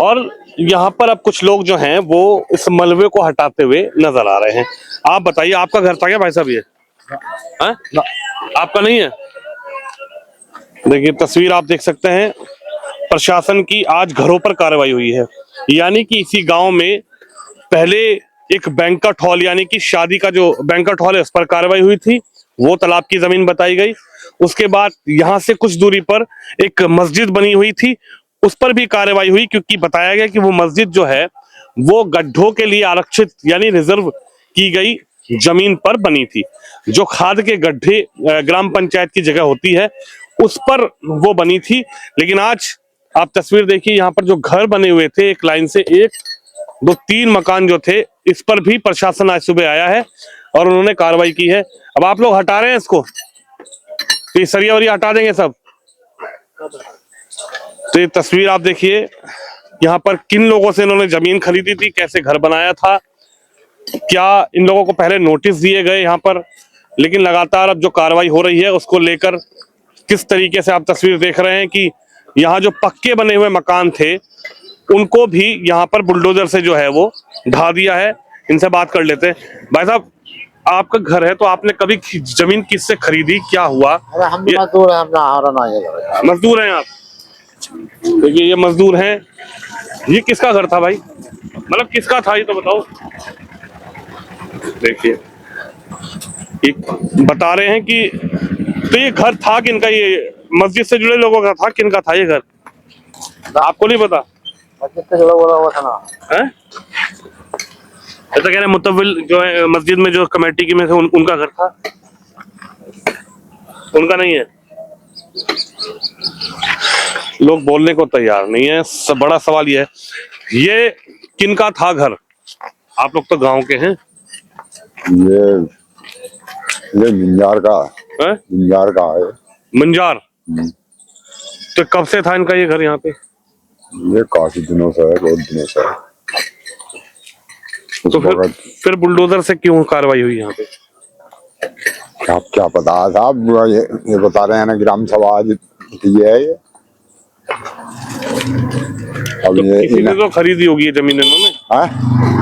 और यहाँ पर अब कुछ लोग जो हैं वो इस मलबे को हटाते हुए नजर आ रहे हैं। आप बताइए, आपका घर था क्या भाई साहब ये? हाँ? आपका नहीं है? देखिए तस्वीर आप देख सकते हैं, प्रशासन की आज घरों पर कार्रवाई हुई है। यानी कि इसी गांव में पहले एक बैंक्वेट हॉल यानी कि शादी का जो बैंक्वेट हॉल है उस पर कार्रवाई हुई थी, वो तालाब की जमीन बताई गई। उसके बाद यहाँ से कुछ दूरी पर एक मस्जिद बनी हुई थी, उस पर भी कार्रवाई हुई, क्योंकि बताया गया कि वो मस्जिद जो है वो गड्ढों के लिए आरक्षित यानी रिजर्व की गई जमीन पर बनी थी। जो खाद के गड्ढे ग्राम पंचायत की जगह होती है उस पर वो बनी थी। लेकिन आज आप तस्वीर देखिए, यहाँ पर जो घर बने हुए थे एक लाइन से, एक दो तीन मकान जो थे, इस पर भी प्रशासन आज सुबह आया है और उन्होंने कार्रवाई की है। अब आप लोग हटा रहे हैं इसको, तो ये सरिया वरिया हटा देंगे सब। तो ये तस्वीर आप देखिए, यहाँ पर किन लोगों से इन्होंने जमीन खरीदी थी, कैसे घर बनाया था, क्या इन लोगों को पहले नोटिस दिए गए यहाँ पर। लेकिन लगातार अब जो कार्रवाई हो रही है उसको लेकर किस तरीके से आप तस्वीर देख रहे हैं कि यहाँ जो पक्के बने हुए मकान थे उनको भी यहाँ पर बुलडोजर से जो है वो ढा दिया है। इनसे बात कर लेते हैं। भाई साहब, आपका घर है तो आपने कभी जमीन किससे खरीदी, क्या हुआ? हम मजदूर हैं, मजदूर हैं आप? देखिए ये मजदूर हैं। ये किसका घर था भाई, मतलब किसका था ये तो बताओ। देखिए ये बता रहे हैं कि तो ये घर था किनका, ये मस्जिद से जुड़े लोगों का था, किनका था ये घर? आपको नहीं पता? मस्जिद से जुड़ा हुआ था ना है? ऐसा कह रहे हैं मुतव्विल जो है मस्जिद में जो कमेटी की में थे उनका घर था, उनका नहीं है। लोग बोलने को तैयार नहीं है। बड़ा सवाल ये किनका था घर? आप लोग तो गांव के हैं। ये मिंजार का है? मिंजार का है। मंजार? तो कब से था इनका ये घर यहाँ पे? ये काफी दिनों से है, बहुत दिनों से है। तो फिर बुलडोजर से क्यों कार्रवाई हुई यहाँ पे? आप क्या पता साहब, ये बता रहे हैं ना ग्राम सभा आज की है ये। अब तो ये किसी ने तो खरीदी होगी ये जमीन इन्होंने,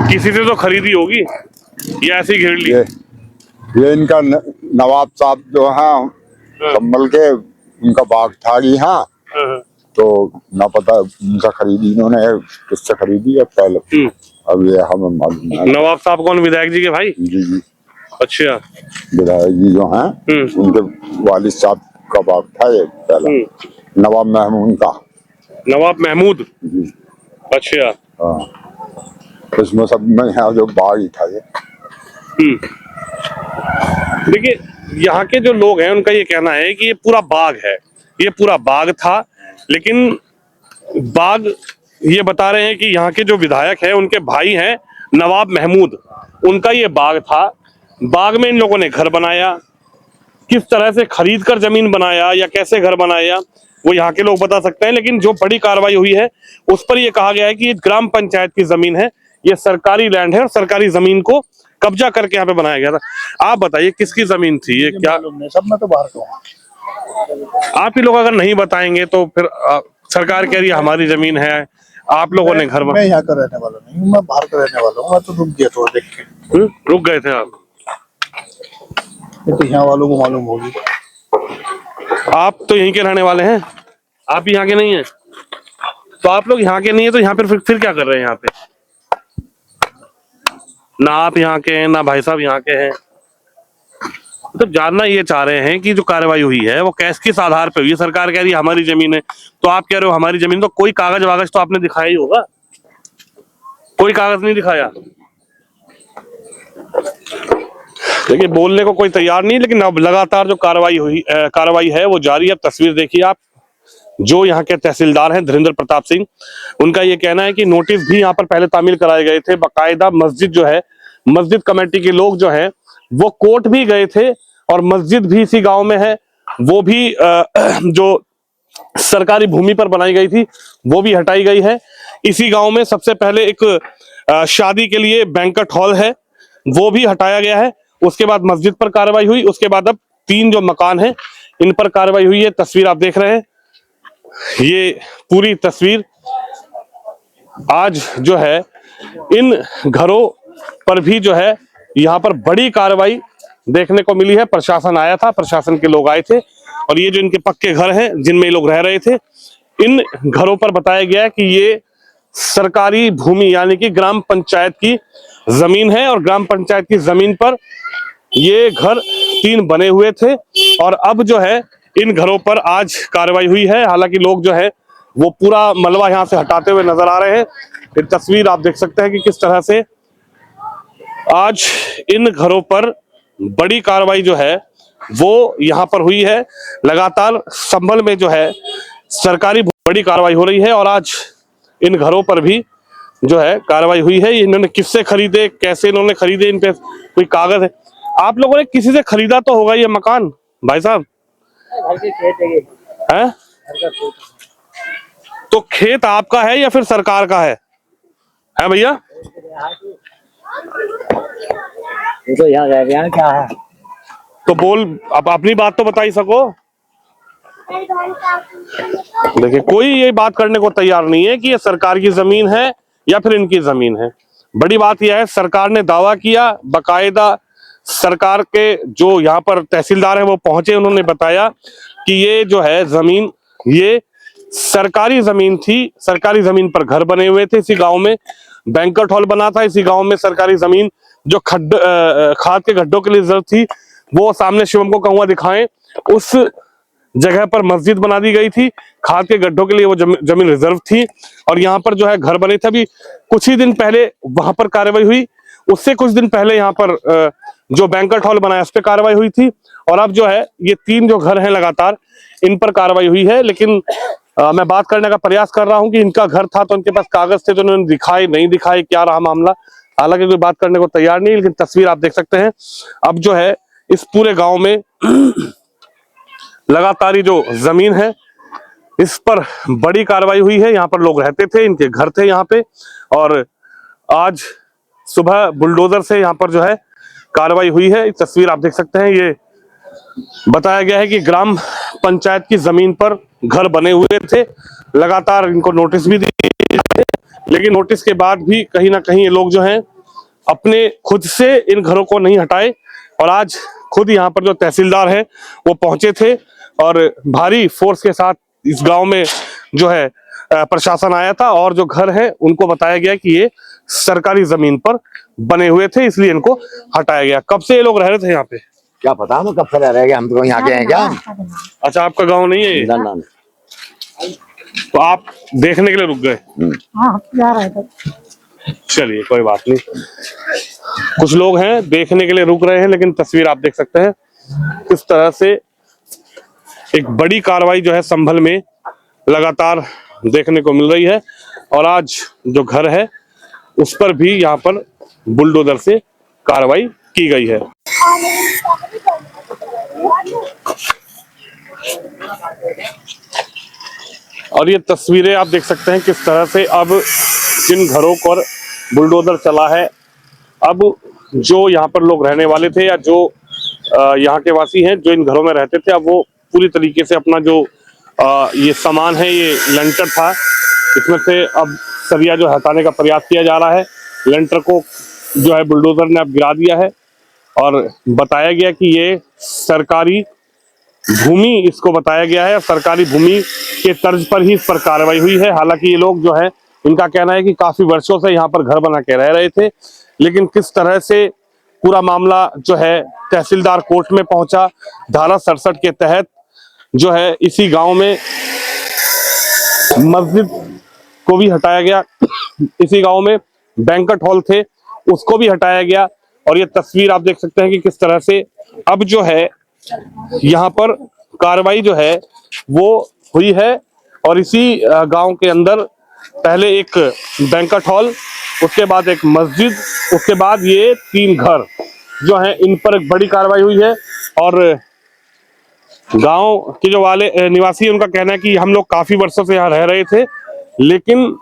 किसी से तो खरीदी होगी, ये ऐसे ही घेर ली। ये इनका नवाब साहब जो है कम्बल के, उनका बाग था यहाँ, तो ना पता उनका खरीदी इन्होंने, किससे खरीदी है पहले। अब ये हमें मालूम। नवाब साहब कौन, विधायक जी के भाई? जी जी। अच्छा, विधायक जी जो हैं उनके वालिद साहब का बाग था ये पहला, नवाब महमूद का। नवाब महमूद? अच्छा हाँ, इसमें सब में यहाँ जो बाग ही था ये। देखिए यहाँ के जो लोग हैं उनका ये कहना है कि ये पूरा बाग है, ये पूरा बाग था। लेकिन बाग ये बता रहे हैं कि यहाँ के जो विधायक हैं उनके भाई हैं नवाब महमूद, उनका ये बाग था। बाग में इन लोगों ने घर बनाया, किस तरह से खरीद कर जमीन बनाया या कैसे घर बनाया वो यहाँ के लोग बता सकते हैं। लेकिन जो बड़ी कार्रवाई हुई है उस पर यह कहा गया है कि ये ग्राम पंचायत की जमीन है, ये सरकारी लैंड है और सरकारी जमीन को कब्जा करके यहाँ पे बनाया गया था। आप बताइए किसकी जमीन थी ये? क्या सब में तो बाहर तो आप ही लोग अगर नहीं बताएंगे तो फिर सरकार कह रही है हमारी जमीन है, आप लोगों ने घर मैं यहाँ का रहने वाला नहीं हूँ, मैं बाहर का रहने वाला हूँ। मैं तो रुक गया थोड़ा देख के। रुक गए थे आप? तो यहाँ वालों को मालूम होगी। आप तो यहीं के रहने वाले हैं, आप यहाँ के नहीं हैं। तो आप लोग यहाँ के नहीं है तो यहाँ पर फिर क्या कर रहे हैं यहाँ पे? ना आप यहाँ के हैं ना भाई साहब यहाँ के हैं। तो जानना ये चाह रहे हैं कि जो कार्रवाई हुई है वो किस आधार पे हुई है? सरकार कह रही है हमारी जमीन है, तो आप कह रहे हो हमारी जमीन, तो कोई कागज वागज तो आपने दिखाया ही होगा। कोई कागज नहीं दिखाया। देखिए बोलने को कोई तैयार नहीं, लेकिन अब लगातार जो कार्रवाई है वो जारी है। तस्वीर देखिए आप, जो यहाँ के तहसीलदार हैं धीरेन्द्र प्रताप सिंह, उनका ये कहना है कि नोटिस भी यहाँ पर पहले तामील कराए गए थे। बाकायदा मस्जिद जो है, मस्जिद कमेटी के लोग जो है वो कोर्ट भी गए थे और मस्जिद भी इसी गांव में है, वो भी जो सरकारी भूमि पर बनाई गई थी वो भी हटाई गई है। इसी गांव में सबसे पहले एक शादी के लिए बैंक्वेट हॉल है वो भी हटाया गया है। उसके बाद मस्जिद पर कार्रवाई हुई, उसके बाद अब 3 जो मकान हैं इन पर कार्रवाई हुई है। तस्वीर आप देख रहे हैं, ये पूरी तस्वीर आज जो है इन घरों पर भी जो है यहाँ पर बड़ी कार्रवाई देखने को मिली है। प्रशासन आया था, प्रशासन के लोग आए थे और ये जो इनके पक्के घर हैं जिनमें ये लोग रह रहे थे, इन घरों पर बताया गया है कि ये सरकारी भूमि यानी कि ग्राम पंचायत की जमीन है और ग्राम पंचायत की जमीन पर ये घर 3 बने हुए थे और अब जो है इन घरों पर आज कार्रवाई हुई है। हालांकि लोग जो है वो पूरा मलबा यहां से हटाते हुए नजर आ रहे हैं। ये तस्वीर आप देख सकते हैं कि किस तरह से आज इन घरों पर बड़ी कार्रवाई जो है वो यहां पर हुई है। लगातार संभल में जो है सरकारी बड़ी कार्रवाई हो रही है और आज इन घरों पर भी जो है कार्रवाई हुई है। इन्होंने किससे खरीदे, कैसे इन्होंने खरीदे, इन पे कोई कागज है? आप लोगों ने किसी से खरीदा तो होगा ये मकान भाई साहब? है? तो खेत आपका है या फिर सरकार का है भैया? तो यहाँ रह रहे हैं, क्या है? तो बोल, अब अपनी बात तो बता ही सको। देखिए, कोई ये बात करने को तैयार नहीं है कि ये सरकार की जमीन है या फिर इनकी जमीन है। बड़ी बात यह है, सरकार ने दावा किया, बकायदा सरकार के जो यहाँ पर तहसीलदार हैं वो पहुंचे, उन्होंने बताया कि ये जो है जमीन ये सरकारी जमीन थी। सरकारी जमीन पर घर बने हुए थे। इसी गांव में बैंक्वेट हॉल बना था। इसी गांव में सरकारी जमीन जो खाद के गड्ढों के लिए रिजर्व थी, वो सामने शिवम को कहूंगा दिखाएं, उस जगह पर मस्जिद बना दी गई थी। खाद के गड्ढों के लिए वो जमीन रिजर्व थी और यहाँ पर जो है घर बने थे। अभी कुछ ही दिन पहले वहां पर कार्रवाई हुई, उससे कुछ दिन पहले यहाँ पर जो बैंक्वेट हॉल बनाया उस पर कार्रवाई हुई थी और अब जो है ये 3 जो घर हैं लगातार इन पर कार्रवाई हुई है। लेकिन मैं बात करने का प्रयास कर रहा हूं कि इनका घर था तो इनके पास कागज थे, तो उन्होंने दिखाए नहीं दिखाए, क्या रहा मामला, हालांकि कोई बात करने को तैयार नहीं। लेकिन तस्वीर आप देख सकते हैं, अब जो है इस पूरे गांव में लगातार ही जो जमीन है इस पर बड़ी कार्रवाई हुई है। यहाँ पर लोग रहते थे, इनके घर थे यहाँ पे और आज सुबह बुलडोजर से यहाँ पर जो है कार्रवाई हुई है। तस्वीर आप देख सकते हैं, ये बताया गया है कि ग्राम पंचायत की जमीन पर घर बने हुए थे। लगातार इनको नोटिस भी दिए थे, लेकिन नोटिस के बाद भी कहीं ना कहीं ये लोग जो हैं अपने खुद से इन घरों को नहीं हटाए और आज खुद यहाँ पर जो तहसीलदार हैं वो पहुंचे थे और भारी फोर्स के साथ इस गांव में जो है प्रशासन आया था और जो घर है उनको बताया गया कि ये सरकारी जमीन पर बने हुए थे, इसलिए इनको हटाया गया। कब से ये लोग रह रहे थे यहाँ पे? क्या पता हम कब से रह गए, हम तो यहाँ के हैं क्या? अच्छा, आपका गांव नहीं है ये? ना। तो आप देखने के लिए रुक गए? चलिए, कोई बात नहीं। कुछ लोग हैं देखने के लिए रुक रहे हैं, लेकिन तस्वीर आप देख सकते हैं किस तरह से एक बड़ी कार्रवाई जो है संभल में लगातार देखने को मिल रही है और आज जो घर है उस पर भी यहाँ पर बुलडोजर से कार्रवाई की गई है। और ये तस्वीरें आप देख सकते हैं किस तरह से अब जिन घरों पर बुलडोजर चला है, अब जो यहाँ पर लोग रहने वाले थे या जो यहाँ के वासी हैं जो इन घरों में रहते थे, अब वो पूरी तरीके से अपना जो ये सामान है, ये लेंटर था, इसमें से अब सरिया जो हटाने का प्रयास किया जा रहा है। लेंटर को जो है बुलडोजर ने अब गिरा दिया है और बताया गया कि ये सरकारी भूमि इसको बताया गया है। सरकारी भूमि के तर्ज पर ही इस पर कार्रवाई हुई है। हालांकि ये लोग जो है, इनका कहना है कि काफी वर्षों से यहाँ पर घर बना के रह रहे थे, लेकिन किस तरह से पूरा मामला जो है तहसीलदार कोर्ट में पहुंचा, धारा 67 के तहत जो है इसी गांव में मस्जिद को भी हटाया गया, इसी गांव में बैंक्वेट हॉल थे उसको भी हटाया गया और ये तस्वीर आप देख सकते हैं कि किस तरह से अब जो है यहाँ पर कार्रवाई जो है वो हुई है। और इसी गांव के अंदर पहले एक बैंक्वेट हॉल, उसके बाद एक मस्जिद, उसके बाद ये 3 घर जो हैं इन पर एक बड़ी कार्रवाई हुई है। और गांव के जो वाले निवासी हैं उनका कहना है कि हम लोग काफी वर्षों से यहाँ रह रहे थे, लेकिन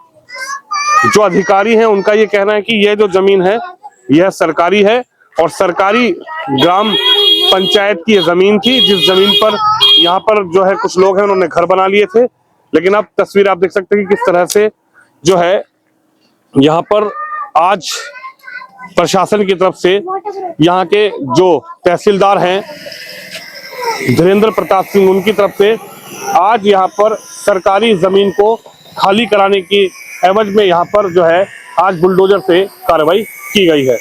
जो अधिकारी हैं उनका ये कहना है कि यह जो जमीन है यह सरकारी है और सरकारी ग्राम पंचायत की जमीन थी, जिस जमीन पर यहाँ पर जो है कुछ लोग हैं उन्होंने घर बना लिए थे। लेकिन अब तस्वीर आप देख सकते हैं कि किस तरह से जो है यहाँ पर आज प्रशासन की तरफ से यहाँ के जो तहसीलदार हैं धीरेन्द्र प्रताप सिंह, उनकी तरफ से आज यहाँ पर सरकारी जमीन को खाली कराने की एवज में यहाँ पर जो है आज बुलडोजर से कार्रवाई की गई है।